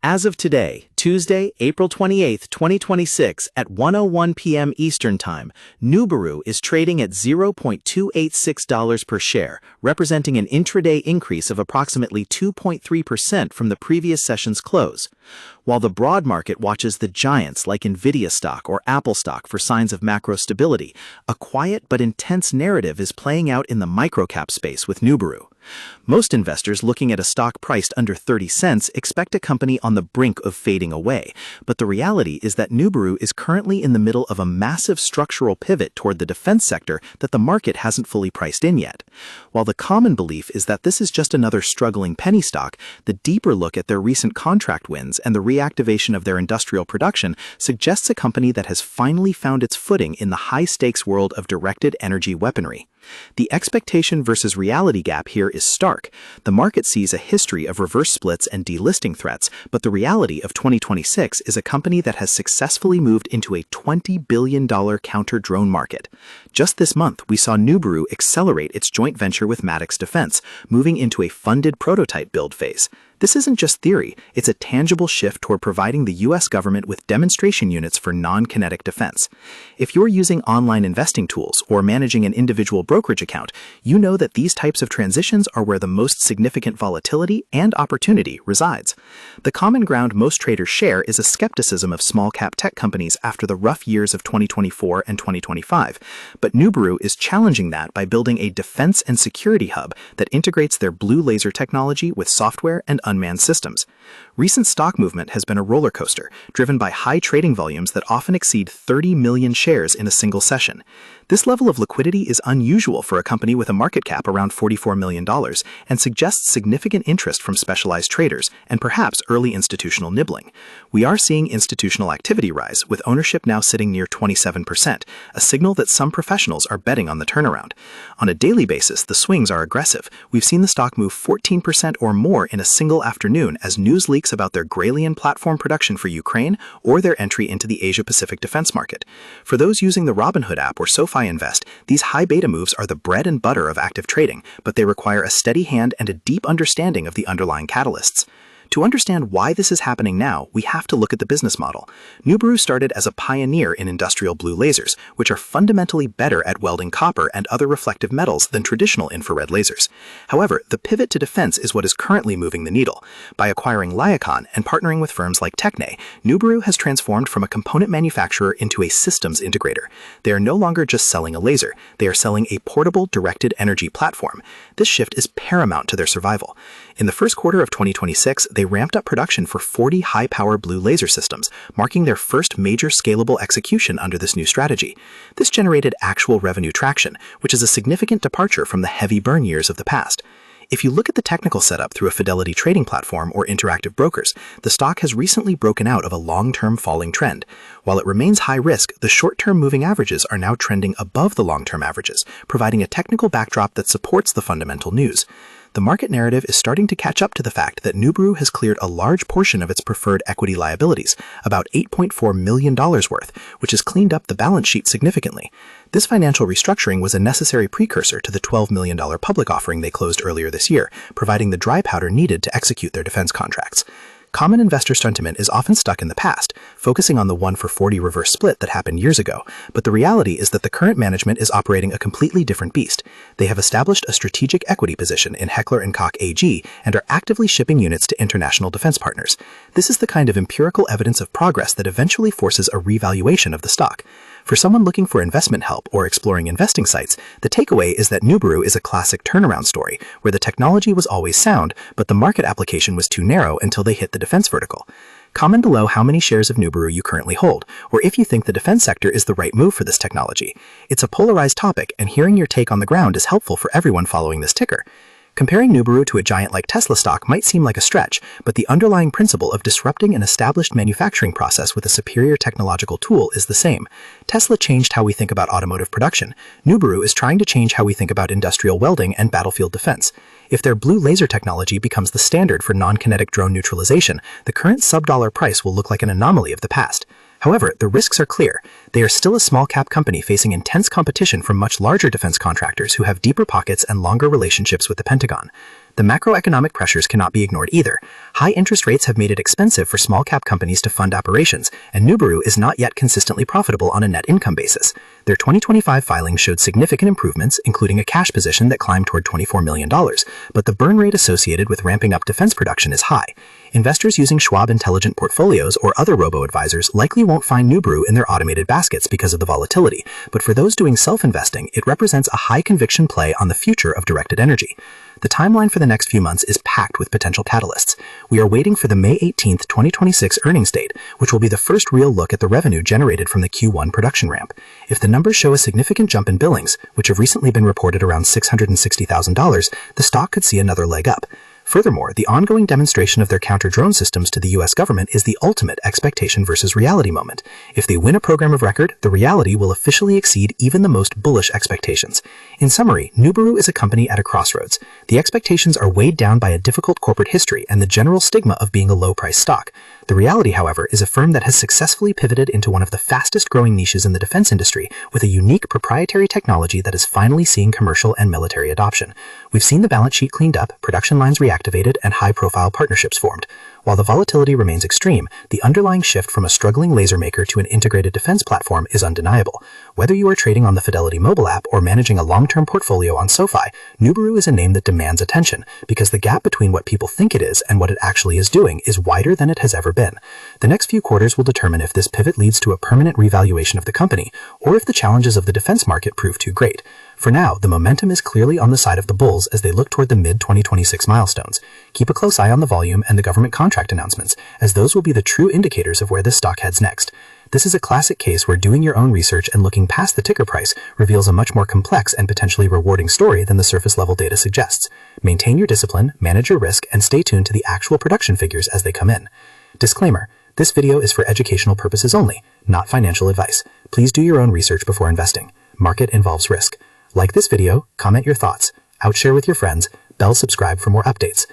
As of today, Tuesday, April 28, 2026, at 1:01 p.m. Eastern Time, Nuburu is trading at $0.286 per share, representing an intraday increase of approximately 2.3% from the previous session's close. While the broad market watches the giants like Nvidia stock or Apple stock for signs of macro stability, a quiet but intense narrative is playing out in the microcap space with Nuburu. Most investors looking at a stock priced under 30 cents expect a company on the brink of fading away, but the reality is that Nuburu is currently in the middle of a massive structural pivot toward the defense sector that the market hasn't fully priced in yet. While the common belief is that this is just another struggling penny stock, the deeper look at their recent contract wins and the reactivation of their industrial production suggests a company that has finally found its footing in the high-stakes world of directed energy weaponry. The expectation versus reality gap here is stark. The market sees a history of reverse splits and delisting threats, but the reality of 2026 is a company that has successfully moved into a $20 billion counter-drone market. Just this month, we saw Nuburu accelerate its joint venture with Maddox Defense, moving into a funded prototype build phase. This isn't just theory, it's a tangible shift toward providing the U.S. government with demonstration units for non-kinetic defense. If you're using online investing tools or managing an individual brokerage account, you know that these types of transitions are where the most significant volatility and opportunity resides. The common ground most traders share is a skepticism of small-cap tech companies after the rough years of 2024 and 2025, but Nuburu is challenging that by building a defense and security hub that integrates their blue laser technology with software and unmanned systems. Recent stock movement has been a roller coaster, driven by high trading volumes that often exceed 30 million shares in a single session. This level of liquidity is unusual for a company with a market cap around $44 million and suggests significant interest from specialized traders and perhaps early institutional nibbling. We are seeing institutional activity rise, with ownership now sitting near 27%, a signal that some professionals are betting on the turnaround. On a daily basis, the swings are aggressive. We've seen the stock move 14% or more in a single afternoon as news leaks about their Gralian platform production for Ukraine or their entry into the Asia-Pacific defense market. For those using the Robinhood app or SoFi Invest, these high beta moves are the bread and butter of active trading, but they require a steady hand and a deep understanding of the underlying catalysts. To understand why this is happening now, we have to look at the business model. Nuburu started as a pioneer in industrial blue lasers, which are fundamentally better at welding copper and other reflective metals than traditional infrared lasers. However, the pivot to defense is what is currently moving the needle. By acquiring Lyacon and partnering with firms like Techne, Nuburu has transformed from a component manufacturer into a systems integrator. They are no longer just selling a laser, they are selling a portable directed energy platform. This shift is paramount to their survival. In the first quarter of 2026, they ramped up production for 40 high-power blue laser systems, marking their first major scalable execution under this new strategy. This generated actual revenue traction, which is a significant departure from the heavy burn years of the past. If you look at the technical setup through a Fidelity trading platform or Interactive Brokers, the stock has recently broken out of a long-term falling trend. While it remains high risk, the short-term moving averages are now trending above the long-term averages, providing a technical backdrop that supports the fundamental news. The market narrative is starting to catch up to the fact that Nuburu has cleared a large portion of its preferred equity liabilities, about $8.4 million worth, which has cleaned up the balance sheet significantly. This financial restructuring was a necessary precursor to the $12 million public offering they closed earlier this year, providing the dry powder needed to execute their defense contracts. Common investor sentiment is often stuck in the past, focusing on the 1-for-40 reverse split that happened years ago, but the reality is that the current management is operating a completely different beast. They have established a strategic equity position in Heckler & Koch AG and are actively shipping units to international defense partners. This is the kind of empirical evidence of progress that eventually forces a revaluation of the stock. For someone looking for investment help or exploring investing sites, the takeaway is that Nuburu is a classic turnaround story, where the technology was always sound, but the market application was too narrow until they hit the defense vertical. Comment below how many shares of Nuburu you currently hold, or if you think the defense sector is the right move for this technology. It's a polarized topic, and hearing your take on the ground is helpful for everyone following this ticker. Comparing Nuburu to a giant like Tesla stock might seem like a stretch, but the underlying principle of disrupting an established manufacturing process with a superior technological tool is the same. Tesla changed how we think about automotive production. Nuburu is trying to change how we think about industrial welding and battlefield defense. If their blue laser technology becomes the standard for non-kinetic drone neutralization, the current sub-dollar price will look like an anomaly of the past. However, the risks are clear. They are still a small-cap company facing intense competition from much larger defense contractors who have deeper pockets and longer relationships with the Pentagon. The macroeconomic pressures cannot be ignored either. High interest rates have made it expensive for small-cap companies to fund operations, and Nuburu is not yet consistently profitable on a net income basis. Their 2025 filings showed significant improvements, including a cash position that climbed toward $24 million, but the burn rate associated with ramping up defense production is high. Investors using Schwab Intelligent Portfolios or other robo-advisors likely won't find Nuburu in their automated baskets because of the volatility, but for those doing self-investing, it represents a high-conviction play on the future of directed energy. The timeline for the next few months is packed with potential catalysts. We are waiting for the May 18, 2026 earnings date, which will be the first real look at the revenue generated from the Q1 production ramp. If the numbers show a significant jump in billings, which have recently been reported around $660,000, the stock could see another leg up. Furthermore, the ongoing demonstration of their counter-drone systems to the U.S. government is the ultimate expectation versus reality moment. If they win a program of record, the reality will officially exceed even the most bullish expectations. In summary, Nuburu is a company at a crossroads. The expectations are weighed down by a difficult corporate history and the general stigma of being a low-price stock. The reality, however, is a firm that has successfully pivoted into one of the fastest-growing niches in the defense industry with a unique proprietary technology that is finally seeing commercial and military adoption. We've seen the balance sheet cleaned up, production lines reactivated, and high-profile partnerships formed. While the volatility remains extreme, the underlying shift from a struggling laser maker to an integrated defense platform is undeniable. Whether you are trading on the Fidelity mobile app or managing a long-term portfolio on SoFi, Nuburu is a name that demands attention because the gap between what people think it is and what it actually is doing is wider than it has ever been. The next few quarters will determine if this pivot leads to a permanent revaluation of the company or if the challenges of the defense market prove too great. For now, the momentum is clearly on the side of the bulls as they look toward the mid-2026 milestones. Keep a close eye on the volume and the government contract announcements, as those will be the true indicators of where this stock heads next. This is a classic case where doing your own research and looking past the ticker price reveals a much more complex and potentially rewarding story than the surface-level data suggests. Maintain your discipline, manage your risk, and stay tuned to the actual production figures as they come in. Disclaimer: this video is for educational purposes only, not financial advice. Please do your own research before investing. Market involves risk. Like this video, comment your thoughts, outshare with your friends, bell subscribe for more updates.